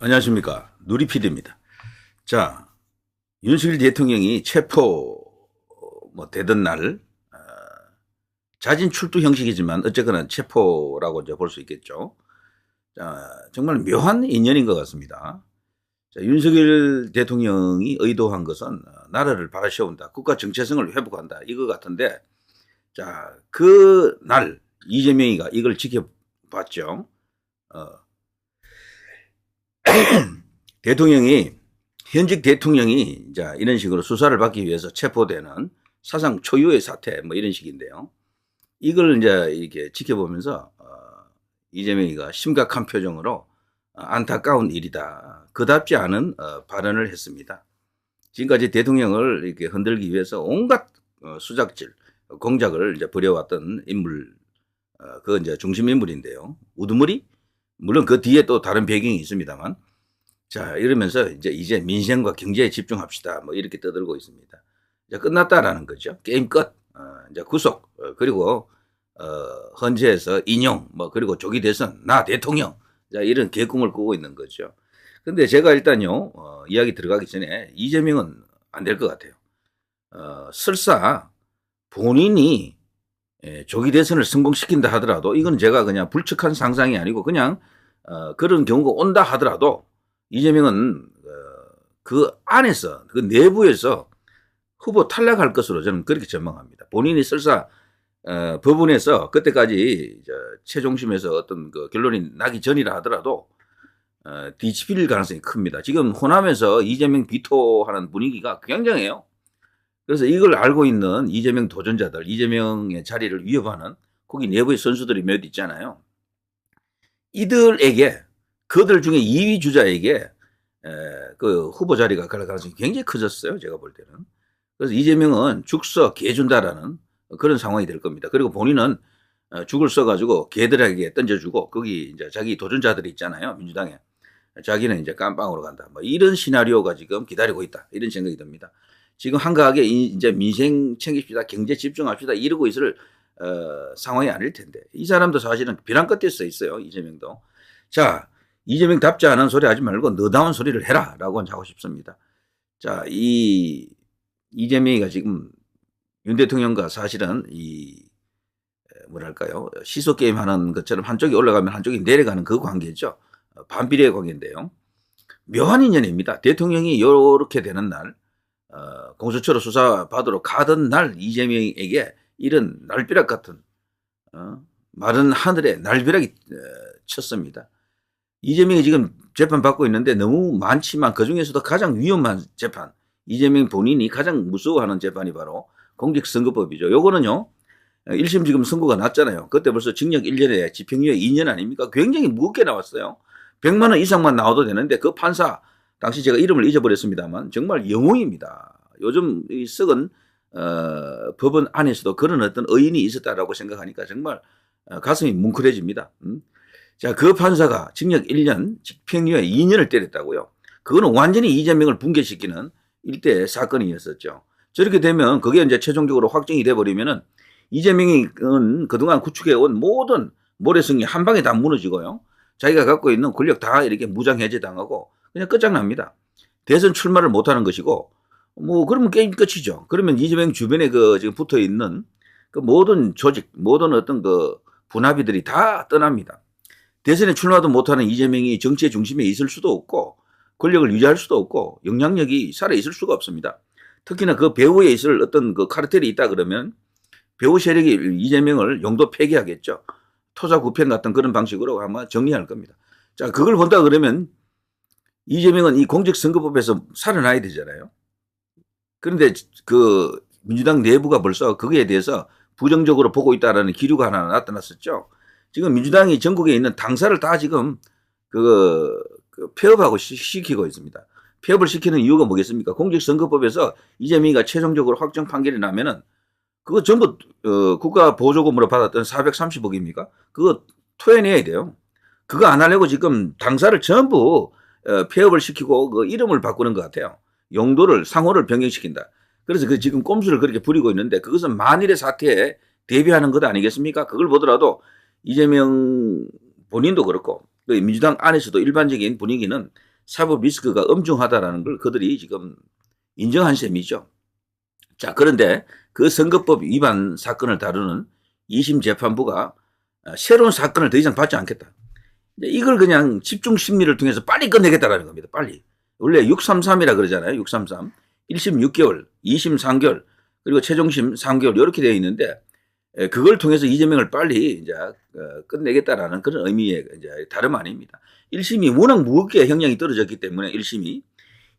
안녕하십니까. 누리PD입니다. 자, 윤석열 대통령이 체포 되던 날, 자진 출두 형식이지만 어쨌거나 체포라고 이제 볼 수 있겠죠. 자, 정말 묘한 인연인 것 같습니다. 자, 윤석열 대통령이 의도한 것은 나라를 바라세운다, 국가 정체성을 회복한다, 이거 같은데, 자, 그 날 이재명이가 이걸 지켜봤죠. 현직 대통령이 자, 이런 식으로 수사를 받기 위해서 체포되는 사상 초유의 사태, 이런 식인데요. 이걸 이제 이렇게 지켜보면서, 이재명이가 심각한 표정으로 안타까운 일이다, 그답지 않은 발언을 했습니다. 지금까지 대통령을 이렇게 흔들기 위해서 온갖 수작질, 공작을 이제 벌여왔던 인물, 그 이제 중심 인물인데요. 우두머리? 물론 그 뒤에 또 다른 배경이 있습니다만, 자, 이러면서 이제 민생과 경제에 집중합시다, 이렇게 떠들고 있습니다. 이제 끝났다라는 거죠. 게임 끝. 이제 구속, 그리고 헌재에서 인용, 그리고 조기 대선, 나 대통령. 자, 이런 개꿈을 꾸고 있는 거죠. 근데 제가 일단요, 이야기 들어가기 전에 이재명은 안 될 것 같아요. 설사 본인이 조기 대선을 성공시킨다 하더라도, 이건 제가 그냥 불측한 상상이 아니고 그냥 그런 경우가 온다 하더라도 이재명은 그 안에서, 그 내부에서 후보 탈락할 것으로 저는 그렇게 전망합니다. 본인이 설사 법원에서 그때까지 최종심에서 어떤 그 결론이 나기 전이라 하더라도 뒤집힐 가능성이 큽니다. 지금 호남에서 이재명 비토하는 분위기가 굉장해요. 그래서 이걸 알고 있는 이재명 도전자들, 이재명의 자리를 위협하는 거기 내부의 선수들이 몇 있잖아요. 이들에게, 그들 중에 2위 주자에게 그 후보 자리가 갈 가능성이 굉장히 커졌어요, 제가 볼 때는. 그래서 이재명은 죽 써 개 준다라는 그런 상황이 될 겁니다. 그리고 본인은 죽을 써가지고 개들에게 던져주고, 거기 이제 자기 도전자들이 있잖아요, 민주당에. 자기는 이제 깜빵으로 간다, 이런 시나리오가 지금 기다리고 있다, 이런 생각이 듭니다. 지금 한가하게 이제 민생 챙깁시다, 경제 집중합시다, 이러고 있을 상황이 아닐 텐데, 이 사람도 사실은 벼랑 끝에 서 있어요, 이재명도. 자, 이재명답지 않은 소리 하지 말고 너다운 소리를 해라, 라고 하고 싶습니다. 자, 이재명이가 지금 윤 대통령과 사실은 뭐랄까요, 시소 게임 하는 것처럼 한쪽이 올라가면 한쪽이 내려가는 그 관계죠. 반비례 관계인데요. 묘한 인연입니다. 대통령이 이렇게 되는 날, 공수처로 수사 받으러 가던 날 이재명에게 이런 날벼락 같은 마른 하늘에 날벼락이 쳤습니다. 이재명이 지금 재판 받고 있는데 너무 많지만 그중에서도 가장 위험한 재판, 이재명 본인이 가장 무서워하는 재판이 바로 공직선거법이죠. 요거는요, 1심 지금 선고가 났잖아요. 그때 벌써 징역 1년에 집행유예 2년 아닙니까? 굉장히 무겁게 나왔어요. 100만 원 이상만 나와도 되는데 그 판사, 당시 제가 이름을 잊어버렸습니다만 정말 영웅입니다. 요즘 이 썩은 법원 안에서도 그런 어떤 의인이 있었다라고 생각하니까 정말 가슴이 뭉클해집니다. 자, 그 판사가 징역 1년, 집행유예 2년을 때렸다고요. 그거는 완전히 이재명을 붕괴시키는 일대 사건이었었죠. 저렇게 되면 그게 이제 최종적으로 확정이 돼버리면은 이재명이 그동안 구축해온 모든 모래성이 한 방에 다 무너지고요. 자기가 갖고 있는 권력 다 이렇게 무장해제당하고 그냥 끝장납니다. 대선 출마를 못하는 것이고, 그러면 게임 끝이죠. 그러면 이재명 주변에 지금 붙어 있는 그 모든 조직, 모든 어떤 그 분합이들이 다 떠납니다. 대선에 출마도 못하는 이재명이 정치의 중심에 있을 수도 없고, 권력을 유지할 수도 없고, 영향력이 살아있을 수가 없습니다. 특히나 그 배후에 있을 어떤 그 카르텔이 있다 그러면 배후 세력이 이재명을 용도 폐기하겠죠. 토사구팽 같은 그런 방식으로 아마 정리할 겁니다. 자, 그걸 본다 그러면 이재명은 이 공직선거법에서 살아나야 되잖아요. 그런데 그 민주당 내부가 벌써 거기에 대해서 부정적으로 보고 있다라는 기류가 하나 나타났었죠. 지금 민주당이 전국에 있는 당사를 다 지금 폐업하고 시키고 있습니다. 폐업을 시키는 이유가 뭐겠습니까? 공직선거법에서 이재명이가 최종적으로 확정 판결이 나면은 그거 전부 국가 보조금으로 받았던 430억입니까? 그거 토해내야 돼요. 그거 안 하려고 지금 당사를 전부 폐업을 시키고 그 이름을 바꾸는 것 같아요. 용도를, 상호를 변경시킨다. 그래서 그 지금 꼼수를 그렇게 부리고 있는데 그것은 만일의 사태에 대비하는 것 아니겠습니까? 그걸 보더라도 이재명 본인도 그렇고 민주당 안에서도 일반적인 분위기는 사법 리스크가 엄중하다라는 걸 그들이 지금 인정한 셈이죠. 자, 그런데 그 선거법 위반 사건을 다루는 2심 재판부가 새로운 사건을 더 이상 받지 않겠다. 이걸 그냥 집중 심리를 통해서 빨리 끝내겠다라는 겁니다. 빨리. 원래 633이라 그러잖아요. 633. 1심 6개월, 2심 3개월, 그리고 최종심 3개월 이렇게 되어 있는데 그걸 통해서 이재명을 빨리 이제 끝내겠다라는 그런 의미의 이제 다름 아닙니다. 1심이 워낙 무겁게 형량이 떨어졌기 때문에 1심이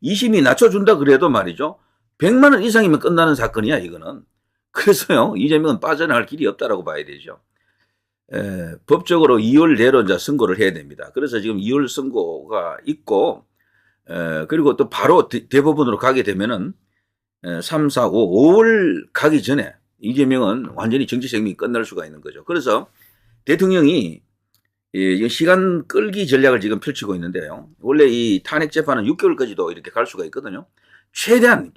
2심이 낮춰준다 그래도 말이죠. 100만 원 이상이면 끝나는 사건이야 이거는. 그래서요 이재명은 빠져나갈 길이 없다라고 봐야 되죠. 법적으로 2월 내로 이제 선고를 해야 됩니다. 그래서 지금 2월 선고가 있고 그리고 또 바로 대법원으로 가게 되면은 3, 4, 5, 5월 가기 전에 이재명은 완전히 정치 생명이 끝날 수가 있는 거죠. 그래서 대통령이 시간 끌기 전략을 지금 펼치고 있는데요. 원래 이 탄핵 재판은 6개월까지도 이렇게 갈 수가 있거든요. 최대한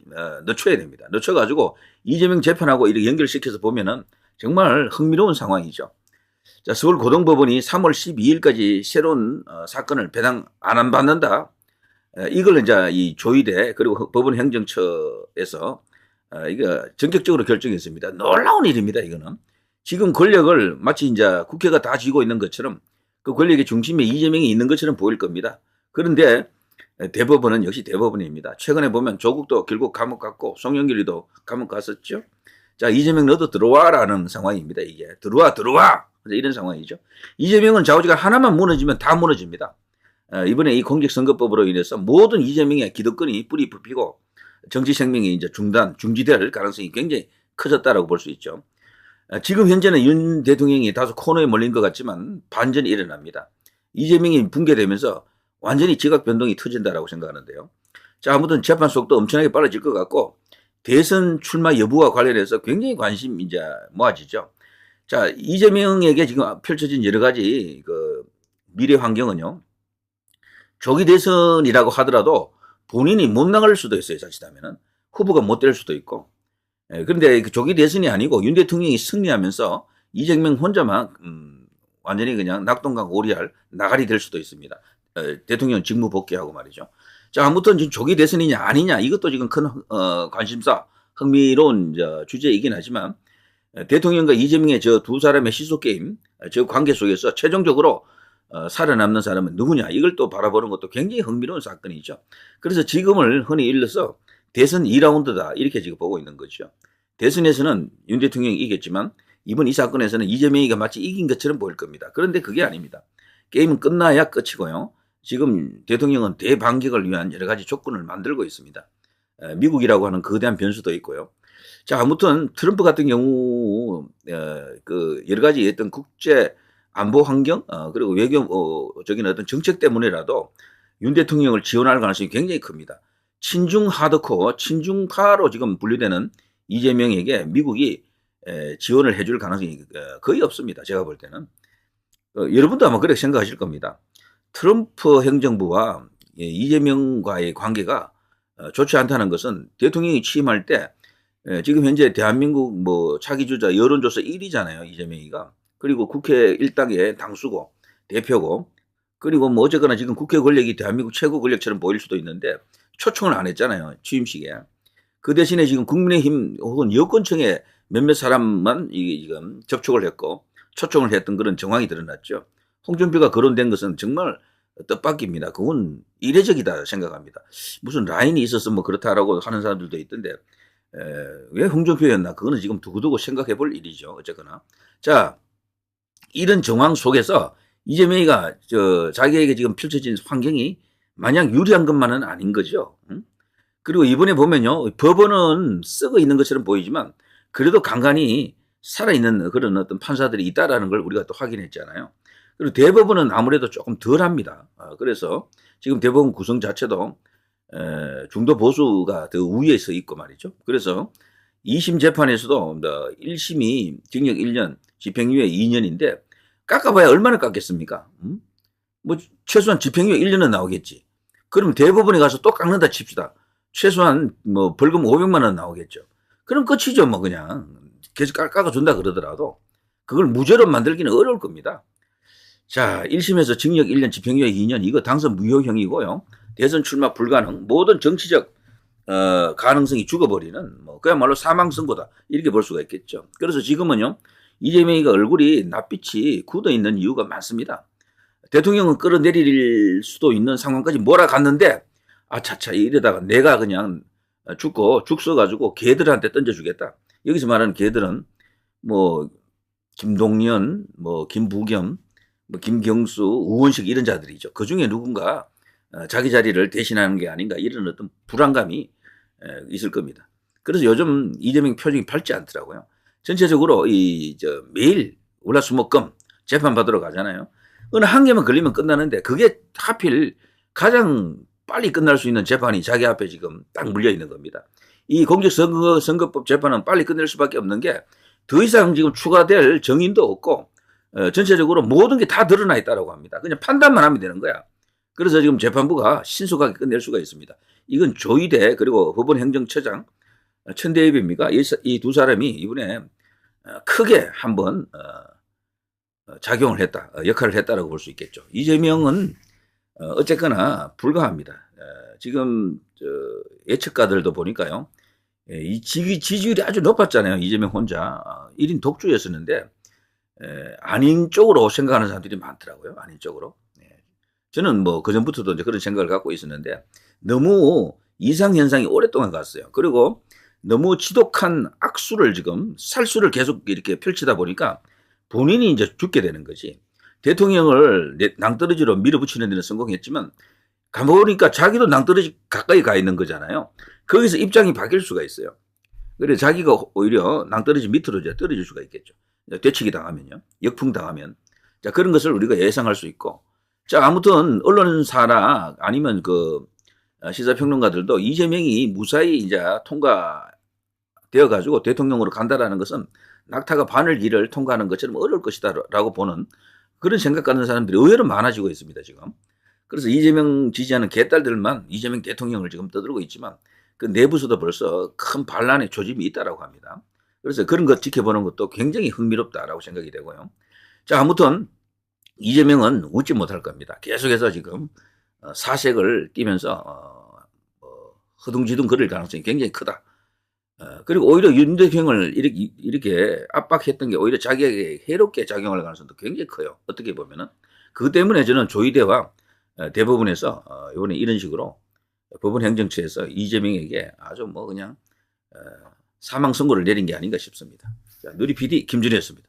늦춰야 됩니다. 늦춰가지고 이재명 재판하고 이렇게 연결시켜서 보면은 정말 흥미로운 상황이죠. 자, 서울고등법원이 3월 12일까지 새로운 사건을 배당 안 받는다. 이걸 이제 이 조의대 그리고 법원 행정처에서 이거 전격적으로 결정했습니다. 놀라운 일입니다. 이거는 지금 권력을 마치 이제 국회가 다 쥐고 있는 것처럼 그 권력의 중심에 이재명이 있는 것처럼 보일 겁니다. 그런데 대법원은 역시 대법원입니다. 최근에 보면 조국도 결국 감옥 갔고 송영길이도 감옥 갔었죠. 자, 이재명 너도 들어와라는 상황입니다. 이게 들어와 이런 상황이죠. 이재명은 좌우지간 하나만 무너지면 다 무너집니다. 이번에 이 공직선거법으로 인해서 모든 이재명의 기득권이 뿌리 뽑히고 정치 생명이 이제 중지될 가능성이 굉장히 커졌다라고 볼 수 있죠. 지금 현재는 윤 대통령이 다소 코너에 몰린 것 같지만 반전이 일어납니다. 이재명이 붕괴되면서 완전히 지각 변동이 터진다라고 생각하는데요. 자, 아무튼 재판 속도 엄청나게 빨라질 것 같고 대선 출마 여부와 관련해서 굉장히 관심이 이제 모아지죠. 자, 이재명에게 지금 펼쳐진 여러 가지 그 미래 환경은요. 조기 대선이라고 하더라도 본인이 못 나갈 수도 있어요. 자칫하면은 후보가 못 될 수도 있고. 그런데 그 조기 대선이 아니고 윤 대통령이 승리하면서 이재명 혼자만 완전히 그냥 낙동강 오리알 나가리 될 수도 있습니다. 대통령 직무 복귀하고 말이죠. 자, 아무튼 지금 조기 대선이냐 아니냐 이것도 지금 큰 관심사 흥미로운 주제이긴 하지만 대통령과 이재명의 저 두 사람의 시소 게임, 저 관계 속에서 최종적으로 살아남는 사람은 누구냐 이걸 또 바라보는 것도 굉장히 흥미로운 사건이죠. 그래서 지금을 흔히 일러서 대선 2라운드다 이렇게 지금 보고 있는 거죠. 대선에서는 윤 대통령이 이겼지만 이번 이 사건에서는 이재명이가 마치 이긴 것처럼 보일 겁니다. 그런데 그게 아닙니다. 게임은 끝나야 끝이고요. 지금 대통령은 대반격을 위한 여러 가지 조건을 만들고 있습니다. 미국이라고 하는 거대한 변수도 있고요. 자, 아무튼 트럼프 같은 경우 그 여러 가지 어떤 국제 안보 환경 그리고 외교적인 어떤 정책 때문에라도 윤 대통령을 지원할 가능성이 굉장히 큽니다. 친중 하드코어, 친중파로 지금 분류되는 이재명에게 미국이 지원을 해줄 가능성이 거의 없습니다. 제가 볼 때는. 여러분도 아마 그렇게 생각하실 겁니다. 트럼프 행정부와 이재명과의 관계가 좋지 않다는 것은 대통령이 취임할 때 지금 현재 대한민국 뭐 차기주자 여론조사 1위잖아요. 이재명이가. 그리고 국회 일당의 당수고 대표고 그리고 뭐 어쨌거나 지금 국회 권력이 대한민국 최고 권력처럼 보일 수도 있는데 초청을 안 했잖아요. 취임식에. 그 대신에 지금 국민의힘 혹은 여권청에 몇몇 사람만 지금 접촉을 했고 초청을 했던 그런 정황이 드러났죠. 홍준표가 거론된 것은 정말 뜻밖입니다. 그건 이례적이다 생각합니다. 무슨 라인이 있어서 뭐 그렇다라고 하는 사람들도 있던데 왜 홍준표였나? 그거는 지금 두고두고 생각해 볼 일이죠. 어쨌거나. 자, 이런 정황 속에서 이재명이가 자기에게 지금 펼쳐진 환경이 마냥 유리한 것만은 아닌 거죠. 그리고 이번에 보면요. 법원은 썩어 있는 것처럼 보이지만 그래도 간간히 살아있는 그런 어떤 판사들이 있다라는 걸 우리가 또 확인했잖아요. 그리고 대법원은 아무래도 조금 덜 합니다. 그래서 지금 대법원 구성 자체도 중도 보수가 더 우위에 서 있고 말이죠. 그래서 2심 재판에서도 1심이 징역 1년, 집행유예 2년인데 깎아봐야 얼마나 깎겠습니까? 뭐 최소한 집행유예 1년은 나오겠지. 그럼 대법원에 가서 또 깎는다 칩시다. 최소한 뭐 벌금 500만 원 나오겠죠. 그럼 끝이죠. 뭐 그냥 계속 깎아준다 그러더라도 그걸 무죄로 만들기는 어려울 겁니다. 자, 1심에서 징역 1년, 집행유예 2년 이거 당선 무효형이고요. 대선 출마 불가능, 모든 정치적 가능성이 죽어버리는 뭐 그야말로 사망 선고다 이렇게 볼 수가 있겠죠. 그래서 지금은요 이재명이가 얼굴이 낯빛이 굳어 있는 이유가 많습니다. 대통령은 끌어내릴 수도 있는 상황까지 몰아갔는데 아차차 이러다가 내가 그냥 죽고 죽 써가지고 개들한테 던져주겠다. 여기서 말하는 개들은 뭐 김동연, 뭐 김부겸, 뭐 김경수, 우원식 이런 자들이죠. 그 중에 누군가 자기 자리를 대신하는 게 아닌가 이런 어떤 불안감이 있을 겁니다. 그래서 요즘 이재명 표정이 밝지 않더라고요. 전체적으로 매일 월화수목금 재판 받으러 가잖아요. 어느 한 개만 걸리면 끝나는데 그게 하필 가장 빨리 끝날 수 있는 재판이 자기 앞에 지금 딱 물려 있는 겁니다. 이 공직선거법 재판은 빨리 끝낼 수밖에 없는 게 더 이상 지금 추가될 정인도 없고 전체적으로 모든 게 다 드러나 있다고 합니다. 그냥 판단만 하면 되는 거야. 그래서 지금 재판부가 신속하게 끝낼 수가 있습니다. 이건 조희대 그리고 법원행정처장 천대엽입니까? 이 두 사람이 이번에 크게 한번 작용을 했다, 역할을 했다라고 볼 수 있겠죠. 이재명은 어쨌거나 불가합니다. 지금 예측가들도 보니까요. 이 지지율이 아주 높았잖아요. 이재명 혼자 1인 독주였었는데 아닌 쪽으로 생각하는 사람들이 많더라고요. 아닌 쪽으로. 저는 뭐 그전부터도 이제 그런 생각을 갖고 있었는데 너무 이상현상이 오랫동안 갔어요. 그리고 너무 지독한 악수를 지금 살수를 계속 이렇게 펼치다 보니까 본인이 이제 죽게 되는 거지. 대통령을 낭떠러지로 밀어붙이는 데는 성공했지만 가보니까 자기도 낭떠러지 가까이 가 있는 거잖아요. 거기서 입장이 바뀔 수가 있어요. 그래서 자기가 오히려 낭떠러지 밑으로 이제 떨어질 수가 있겠죠. 되치기 당하면요. 역풍 당하면. 자, 그런 것을 우리가 예상할 수 있고. 자, 아무튼 언론사나 아니면 그 시사평론가들도 이재명이 무사히 이제 통과되어 가지고 대통령으로 간다라는 것은 낙타가 바늘길을 통과하는 것처럼 어려울 것이다라고 보는 그런 생각 갖는 사람들이 의외로 많아지고 있습니다, 지금. 그래서 이재명 지지하는 개딸들만 이재명 대통령을 지금 떠들고 있지만 그 내부에서도 벌써 큰 반란의 조짐이 있다라고 합니다. 그래서 그런 것 지켜보는 것도 굉장히 흥미롭다라고 생각이 되고요. 자, 아무튼 이재명은 웃지 못할 겁니다. 계속해서 지금 사색을 띠면서 허둥지둥 거릴 가능성이 굉장히 크다. 그리고 오히려 윤 대통령을 이렇게 압박했던 게 오히려 자기에게 해롭게 작용할 가능성도 굉장히 커요. 어떻게 보면은. 그 때문에 저는 조희대와 대법원에서 이번에 이런 식으로 법원 행정처에서 이재명에게 아주 뭐 그냥 사망 선고를 내린 게 아닌가 싶습니다. 자, 누리 PD 김준희였습니다.